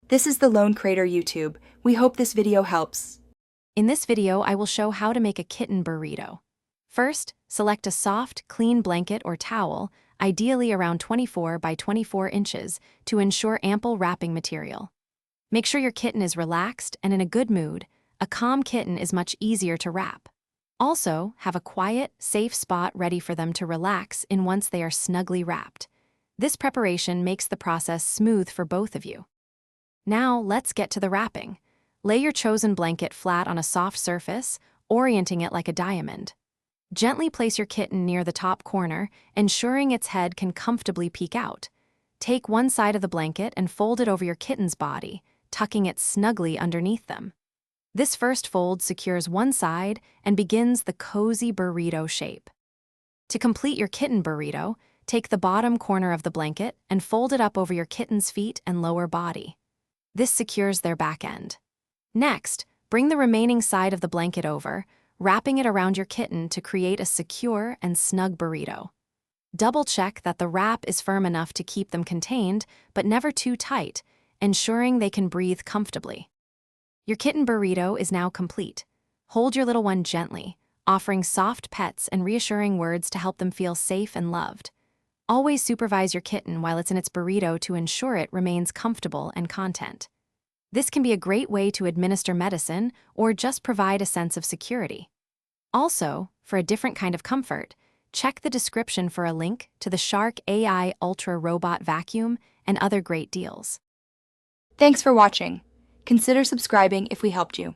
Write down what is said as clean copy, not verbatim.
This is the Lone Crater YouTube. We hope this video helps. In this video, I will show how to make a kitten burrito. First, select a soft, clean blanket or towel, ideally around 24 by 24 inches, to ensure ample wrapping material. Make sure your kitten is relaxed and in a good mood. A calm kitten is much easier to wrap. Also, have a quiet, safe spot ready for them to relax in once they are snugly wrapped. This preparation makes the process smooth for both of you. Now, let's get to the wrapping. Lay your chosen blanket flat on a soft surface, orienting it like a diamond. Gently place your kitten near the top corner, ensuring its head can comfortably peek out. Take one side of the blanket and fold it over your kitten's body, tucking it snugly underneath them. This first fold secures one side and begins the cozy burrito shape. To complete your kitten burrito, take the bottom corner of the blanket and fold it up over your kitten's feet and lower body. This secures their back end. Next, bring the remaining side of the blanket over, wrapping it around your kitten to create a secure and snug burrito. Double-check that the wrap is firm enough to keep them contained, but never too tight, ensuring they can breathe comfortably. Your kitten burrito is now complete. Hold your little one gently, offering soft pets and reassuring words to help them feel safe and loved. Always supervise your kitten while it's in its burrito to ensure it remains comfortable and content. This can be a great way to administer medicine or just provide a sense of security. Also, for a different kind of comfort, check the description for a link to the Shark AI Ultra Robot Vacuum and other great deals. Thanks for watching. Consider subscribing if we helped you.